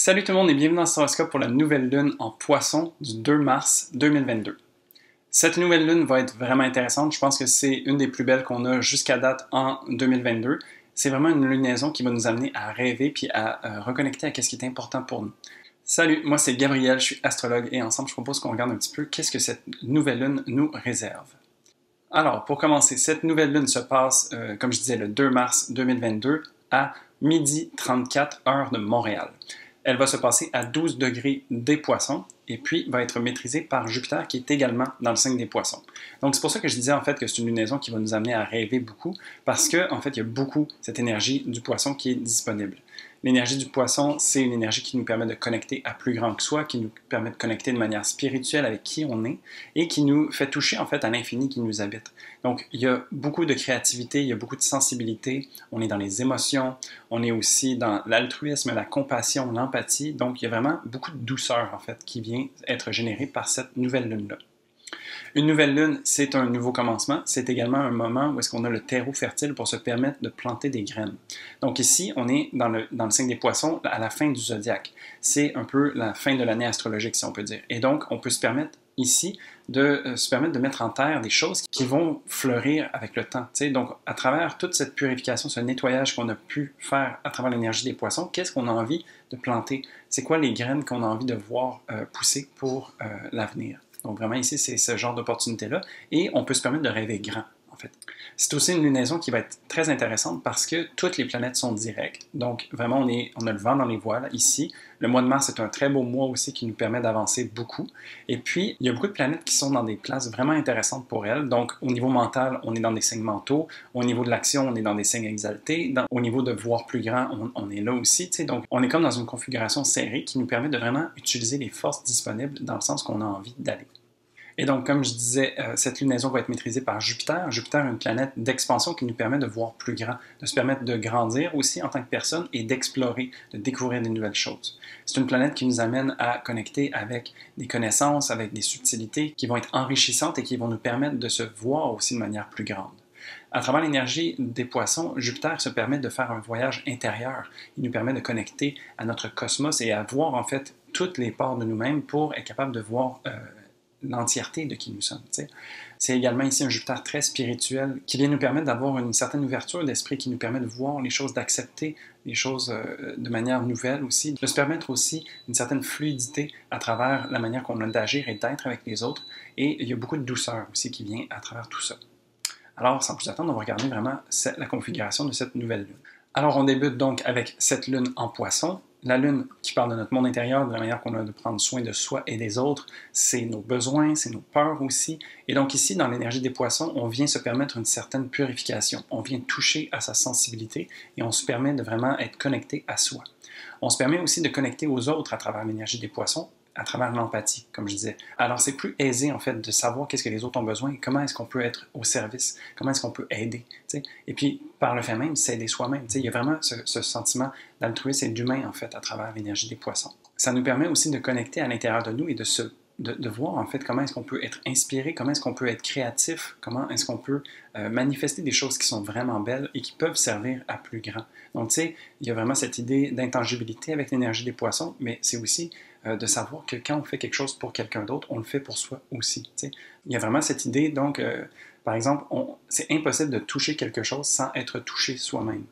Salut tout le monde et bienvenue dans ce horoscope pour la nouvelle lune en Poisson du 2 mars 2022. Cette nouvelle lune va être vraiment intéressante. Je pense que c'est une des plus belles qu'on a jusqu'à date en 2022. C'est vraiment une lunaison qui va nous amener à rêver puis à reconnecter à ce qui est important pour nous. Salut, moi c'est Gabriel, je suis astrologue et ensemble je propose qu'on regarde un petit peu qu'est-ce que cette nouvelle lune nous réserve. Alors, pour commencer, cette nouvelle lune se passe, comme je disais, le 2 mars 2022 à 12h34 heure de Montréal. Elle va se passer à 12 degrés des Poissons et puis va être maîtrisée par Jupiter qui est également dans le signe des Poissons. Donc c'est pour ça que je disais en fait que c'est une lunaison qui va nous amener à rêver beaucoup parce que en fait il y a beaucoup cette énergie du Poisson qui est disponible. L'énergie du Poisson, c'est une énergie qui nous permet de connecter à plus grand que soi, qui nous permet de connecter de manière spirituelle avec qui on est et qui nous fait toucher en fait à l'infini qui nous habite. Donc il y a beaucoup de créativité, il y a beaucoup de sensibilité, on est dans les émotions, on est aussi dans l'altruisme, la compassion, l'empathie. Donc il y a vraiment beaucoup de douceur en fait qui vient être générée par cette nouvelle lune-là. Une nouvelle lune, c'est un nouveau commencement. C'est également un moment où est-ce qu'on a le terreau fertile pour se permettre de planter des graines. Donc ici, on est dans le signe des Poissons à la fin du zodiaque. C'est un peu la fin de l'année astrologique, si on peut dire. Et donc, on peut se permettre ici de se permettre de mettre en terre des choses qui vont fleurir avec le temps. T'sais. Donc, à travers toute cette purification, ce nettoyage qu'on a pu faire à travers l'énergie des Poissons, qu'est-ce qu'on a envie de planter? C'est quoi les graines qu'on a envie de voir pousser pour l'avenir? Donc vraiment ici, c'est ce genre d'opportunité-là. Et on peut se permettre de rêver grand, en fait. C'est aussi une lunaison qui va être très intéressante parce que toutes les planètes sont directes. Donc vraiment, on a le vent dans les voiles ici. Le mois de mars est un très beau mois aussi qui nous permet d'avancer beaucoup. Et puis, il y a beaucoup de planètes qui sont dans des places vraiment intéressantes pour elles. Donc au niveau mental, on est dans des signes mentaux. Au niveau de l'action, on est dans des signes exaltés. Au niveau de voir plus grand, on est là aussi. Donc on est comme dans une configuration serrée qui nous permet de vraiment utiliser les forces disponibles dans le sens qu'on a envie d'aller. Et donc, comme je disais, cette lunaison va être maîtrisée par Jupiter. Jupiter est une planète d'expansion qui nous permet de voir plus grand, de se permettre de grandir aussi en tant que personne et d'explorer, de découvrir des nouvelles choses. C'est une planète qui nous amène à connecter avec des connaissances, avec des subtilités qui vont être enrichissantes et qui vont nous permettre de se voir aussi de manière plus grande. À travers l'énergie des Poissons, Jupiter se permet de faire un voyage intérieur. Il nous permet de connecter à notre cosmos et à voir en fait toutes les parts de nous-mêmes pour être capable de voir l'entièreté de qui nous sommes. T'sais. C'est également ici un Jupiter très spirituel qui vient nous permettre d'avoir une certaine ouverture d'esprit qui nous permet de voir les choses, d'accepter les choses de manière nouvelle aussi, de se permettre aussi une certaine fluidité à travers la manière qu'on a d'agir et d'être avec les autres. Et il y a beaucoup de douceur aussi qui vient à travers tout ça. Alors, sans plus attendre, on va regarder vraiment la configuration de cette nouvelle lune. Alors, on débute donc avec cette lune en Poisson. La lune qui parle de notre monde intérieur, de la manière qu'on a de prendre soin de soi et des autres, c'est nos besoins, c'est nos peurs aussi. Et donc ici, dans l'énergie des Poissons, on vient se permettre une certaine purification. On vient toucher à sa sensibilité et on se permet de vraiment être connecté à soi. On se permet aussi de connecter aux autres à travers l'énergie des Poissons, à travers l'empathie, comme je disais. Alors, c'est plus aisé, en fait, de savoir qu'est-ce que les autres ont besoin et comment est-ce qu'on peut être au service, comment est-ce qu'on peut aider. T'sais. Et puis, par le fait même, s'aider soi-même. T'sais. Il y a vraiment ce sentiment d'altruisme et d'humain, en fait, à travers l'énergie des Poissons. Ça nous permet aussi de connecter à l'intérieur de nous et de voir, en fait, comment est-ce qu'on peut être inspiré, comment est-ce qu'on peut être créatif, comment est-ce qu'on peut manifester des choses qui sont vraiment belles et qui peuvent servir à plus grand. Donc, tu sais, il y a vraiment cette idée d'intangibilité avec l'énergie des Poissons, mais c'est aussi de savoir que quand on fait quelque chose pour quelqu'un d'autre, on le fait pour soi aussi. T'sais. Il y a vraiment cette idée, donc, par exemple, c'est impossible de toucher quelque chose sans être touché soi-même,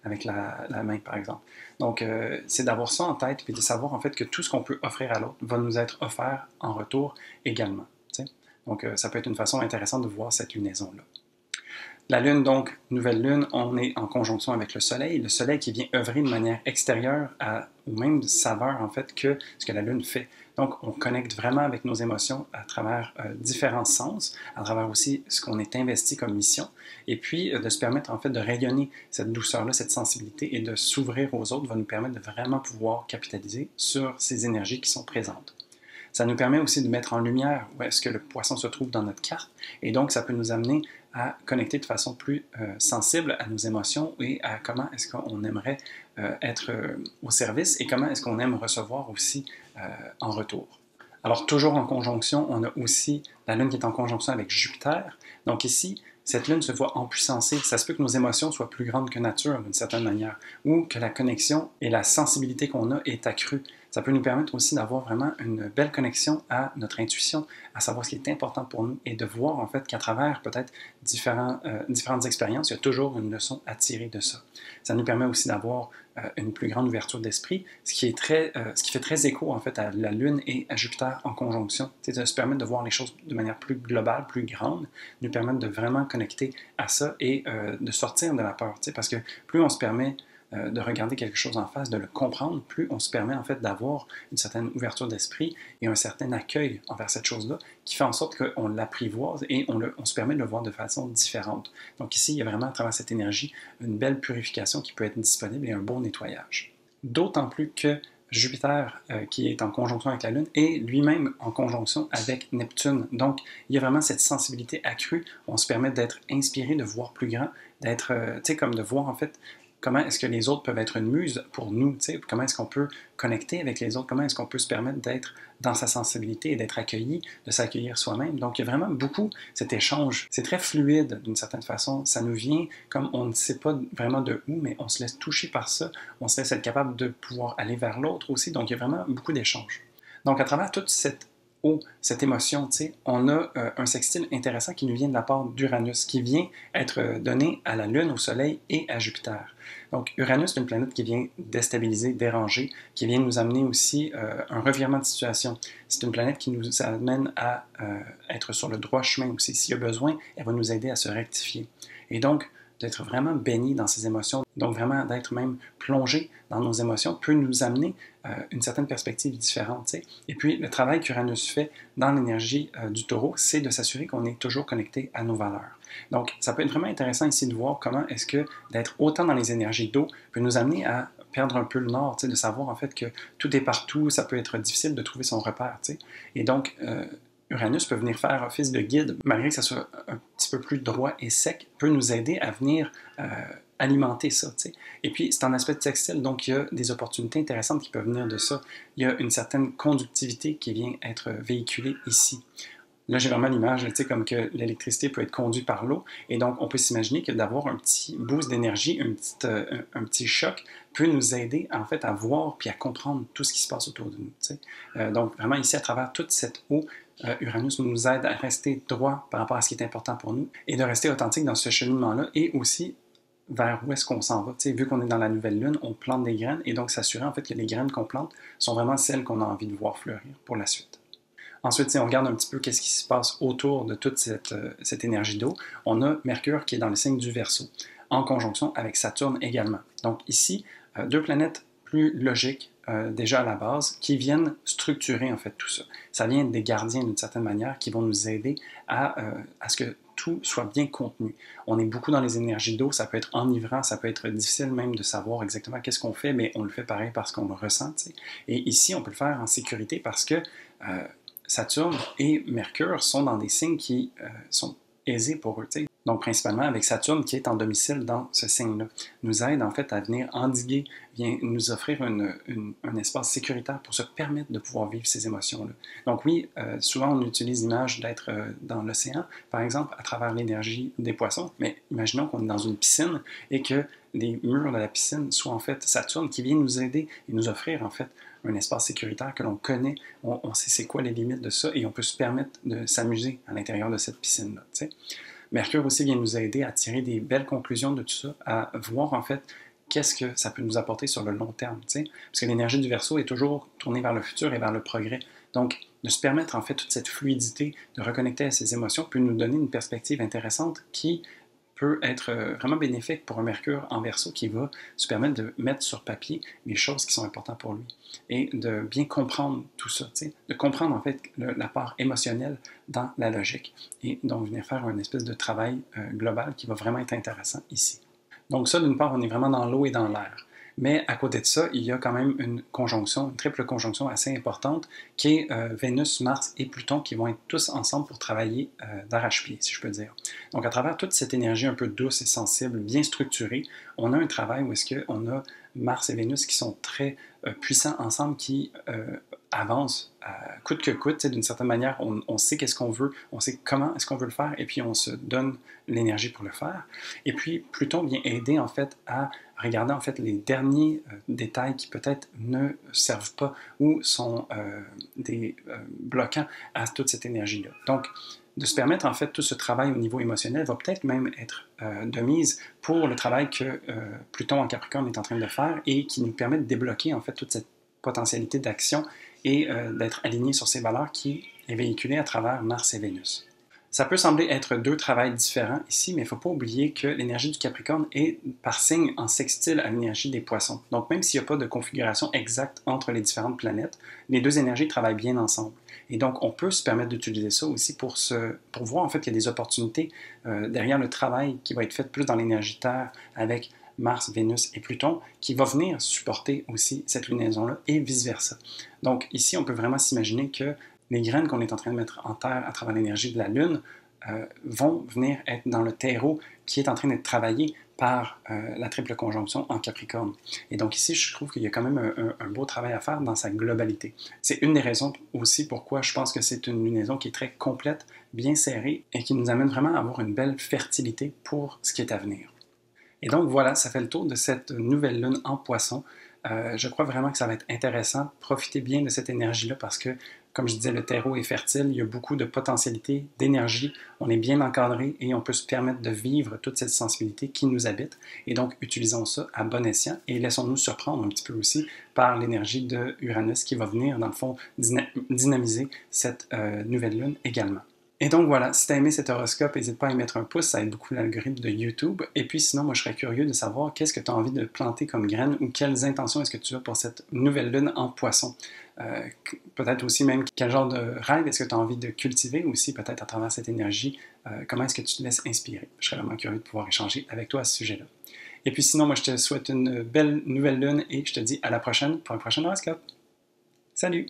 avec la main, par exemple. Donc, c'est d'avoir ça en tête et de savoir en fait que tout ce qu'on peut offrir à l'autre va nous être offert en retour également. T'sais. Donc, ça peut être une façon intéressante de voir cette lunaison-là. La Lune, donc, nouvelle Lune, on est en conjonction avec le Soleil qui vient œuvrer de manière extérieure aux mêmes saveurs, en fait, que ce que la Lune fait. Donc, on connecte vraiment avec nos émotions à travers différents sens, à travers aussi ce qu'on est investi comme mission, et puis de se permettre, en fait, de rayonner cette douceur-là, cette sensibilité, et de s'ouvrir aux autres va nous permettre de vraiment pouvoir capitaliser sur ces énergies qui sont présentes. Ça nous permet aussi de mettre en lumière où est-ce que le Poisson se trouve dans notre carte, et donc ça peut nous amener à connecter de façon plus sensible à nos émotions et à comment est-ce qu'on aimerait être au service et comment est-ce qu'on aime recevoir aussi en retour. Alors toujours en conjonction, on a aussi la Lune qui est en conjonction avec Jupiter. Donc ici, cette lune se voit empuissancée. Ça se peut que nos émotions soient plus grandes que nature, d'une certaine manière, ou que la connexion et la sensibilité qu'on a est accrue. Ça peut nous permettre aussi d'avoir vraiment une belle connexion à notre intuition, à savoir ce qui est important pour nous et de voir en fait qu'à travers peut-être différentes expériences, il y a toujours une leçon à tirer de ça. Ça nous permet aussi d'avoir une plus grande ouverture d'esprit, ce qui fait très écho en fait à la Lune et à Jupiter en conjonction. C'est de se permettre de voir les choses de manière plus globale, plus grande, nous permettre de vraiment connecter à ça et de sortir de la peur. Parce que plus on se permet de regarder quelque chose en face, de le comprendre, plus on se permet en fait d'avoir une certaine ouverture d'esprit et un certain accueil envers cette chose-là qui fait en sorte qu'on l'apprivoise et on se permet de le voir de façon différente. Donc ici, il y a vraiment à travers cette énergie une belle purification qui peut être disponible et un bon nettoyage. D'autant plus que Jupiter, qui est en conjonction avec la Lune, est lui-même en conjonction avec Neptune. Donc, il y a vraiment cette sensibilité accrue. On se permet d'être inspiré, de voir plus grand, d'être, tu sais, comme de voir en fait comment est-ce que les autres peuvent être une muse pour nous, comment est-ce qu'on peut connecter avec les autres, comment est-ce qu'on peut se permettre d'être dans sa sensibilité et d'être accueilli, de s'accueillir soi-même. Donc, il y a vraiment beaucoup cet échange. C'est très fluide d'une certaine façon. Ça nous vient comme on ne sait pas vraiment de où, mais on se laisse toucher par ça. On se laisse être capable de pouvoir aller vers l'autre aussi. Donc, il y a vraiment beaucoup d'échanges. Donc, à travers toute cette émotion, on a un sextile intéressant qui nous vient de la part d'Uranus, qui vient être donné à la Lune, au Soleil et à Jupiter. Donc, Uranus, c'est une planète qui vient déstabiliser, déranger, qui vient nous amener aussi un revirement de situation. C'est une planète qui nous amène à être sur le droit chemin aussi. S'il y a besoin, elle va nous aider à se rectifier. Et donc, d'être vraiment baigné dans ses émotions, donc vraiment d'être même plongé dans nos émotions, peut nous amener une certaine perspective différente. T'sais. Et puis, le travail qu'Uranus fait dans l'énergie du taureau, c'est de s'assurer qu'on est toujours connecté à nos valeurs. Donc, ça peut être vraiment intéressant ici de voir comment est-ce que d'être autant dans les énergies d'eau peut nous amener à perdre un peu le nord, de savoir en fait que tout est partout, ça peut être difficile de trouver son repère. T'sais. Et donc, Uranus peut venir faire office de guide, malgré que ça soit un petit peu plus droit et sec, peut nous aider à venir alimenter ça. T'sais. Et puis, c'est un aspect de sextile, donc il y a des opportunités intéressantes qui peuvent venir de ça. Il y a une certaine conductivité qui vient être véhiculée ici. Là, j'ai vraiment l'image, comme que l'électricité peut être conduite par l'eau, et donc on peut s'imaginer que d'avoir un petit boost d'énergie, un petit choc, peut nous aider en fait à voir puis à comprendre tout ce qui se passe autour de nous. Donc vraiment ici, à travers toute cette eau, Uranus nous aide à rester droit par rapport à ce qui est important pour nous et de rester authentique dans ce cheminement-là et aussi vers où est-ce qu'on s'en va. Vu qu'on est dans la nouvelle lune, on plante des graines et donc s'assurer en fait que les graines qu'on plante sont vraiment celles qu'on a envie de voir fleurir pour la suite. Ensuite, si on regarde un petit peu qu'est-ce qui se passe autour de toute cette énergie d'eau, on a Mercure qui est dans le signe du Verseau, en conjonction avec Saturne également. Donc ici, deux planètes plus logiques déjà à la base, qui viennent structurer en fait tout ça. Ça vient des gardiens d'une certaine manière qui vont nous aider à ce que tout soit bien contenu. On est beaucoup dans les énergies d'eau, ça peut être enivrant, ça peut être difficile même de savoir exactement qu'est-ce qu'on fait, mais on le fait pareil parce qu'on le ressent. T'sais. Et ici, on peut le faire en sécurité parce que Saturne et Mercure sont dans des signes qui sont aisés pour eux. T'sais. Donc, principalement avec Saturne qui est en domicile dans ce signe-là, nous aide en fait à venir endiguer, vient nous offrir un espace sécuritaire pour se permettre de pouvoir vivre ces émotions-là. Donc oui, souvent on utilise l'image d'être dans l'océan, par exemple, à travers l'énergie des poissons, mais imaginons qu'on est dans une piscine et que les murs de la piscine soient en fait Saturne qui vient nous aider et nous offrir en fait un espace sécuritaire que l'on connaît, on sait c'est quoi les limites de ça et on peut se permettre de s'amuser à l'intérieur de cette piscine-là. T'sais. Mercure aussi vient nous aider à tirer des belles conclusions de tout ça, à voir en fait qu'est-ce que ça peut nous apporter sur le long terme. T'sais? Parce que l'énergie du Verseau est toujours tournée vers le futur et vers le progrès. Donc, de se permettre en fait toute cette fluidité, de reconnecter à ses émotions, peut nous donner une perspective intéressante qui peut être vraiment bénéfique pour un Mercure en Verseau qui va se permettre de mettre sur papier les choses qui sont importantes pour lui et de bien comprendre tout ça, de comprendre en fait la part émotionnelle dans la logique et donc venir faire une espèce de travail global qui va vraiment être intéressant ici. Donc ça, d'une part, on est vraiment dans l'eau et dans l'air. Mais à côté de ça, il y a quand même une conjonction, une triple conjonction assez importante, qui est Vénus, Mars et Pluton qui vont être tous ensemble pour travailler d'arrache-pied, si je peux dire. Donc à travers toute cette énergie un peu douce et sensible, bien structurée, on a un travail où est-ce qu'on a Mars et Vénus qui sont très puissants ensemble, qui avance coûte que coûte. D'une certaine manière, on sait qu'est-ce qu'on veut, on sait comment est-ce qu'on veut le faire, et puis on se donne l'énergie pour le faire. Et puis Pluton vient aider en fait à regarder en fait les derniers détails qui peut-être ne servent pas ou sont des bloquants à toute cette énergie-là. Donc, de se permettre en fait tout ce travail au niveau émotionnel va peut-être même être de mise pour le travail que Pluton en Capricorne est en train de faire et qui nous permet de débloquer en fait toute cette potentialité d'action et d'être aligné sur ces valeurs qui est véhiculée à travers Mars et Vénus. Ça peut sembler être deux travails différents ici, mais il ne faut pas oublier que l'énergie du Capricorne est par signe en sextile à l'énergie des Poissons. Donc même s'il n'y a pas de configuration exacte entre les différentes planètes, les deux énergies travaillent bien ensemble. Et donc on peut se permettre d'utiliser ça aussi pour voir en fait qu'il y a des opportunités derrière le travail qui va être fait plus dans l'énergie Terre avec Mars, Vénus et Pluton, qui va venir supporter aussi cette lunaison-là et vice-versa. Donc ici, on peut vraiment s'imaginer que les graines qu'on est en train de mettre en terre à travers l'énergie de la Lune vont venir être dans le terreau qui est en train d'être travaillé par la triple conjonction en Capricorne. Et donc ici, je trouve qu'il y a quand même un beau travail à faire dans sa globalité. C'est une des raisons aussi pourquoi je pense que c'est une lunaison qui est très complète, bien serrée et qui nous amène vraiment à avoir une belle fertilité pour ce qui est à venir. Et donc voilà, ça fait le tour de cette nouvelle lune en Poisson. Je crois vraiment que ça va être intéressant. Profitez bien de cette énergie-là parce que, comme je disais, le terreau est fertile, il y a beaucoup de potentialité, d'énergie, on est bien encadré et on peut se permettre de vivre toute cette sensibilité qui nous habite. Et donc, utilisons ça à bon escient et laissons-nous surprendre un petit peu aussi par l'énergie de Uranus qui va venir, dans le fond, dynamiser cette nouvelle lune également. Et donc voilà, si tu as aimé cet horoscope, n'hésite pas à y mettre un pouce, ça aide beaucoup l'algorithme de YouTube. Et puis sinon, moi je serais curieux de savoir qu'est-ce que tu as envie de planter comme graine ou quelles intentions est-ce que tu as pour cette nouvelle lune en Poisson. Peut-être aussi même quel genre de rêve est-ce que tu as envie de cultiver aussi peut-être à travers cette énergie. Comment est-ce que tu te laisses inspirer. Je serais vraiment curieux de pouvoir échanger avec toi à ce sujet-là. Et puis sinon, moi je te souhaite une belle nouvelle lune et je te dis à la prochaine pour un prochain horoscope. Salut!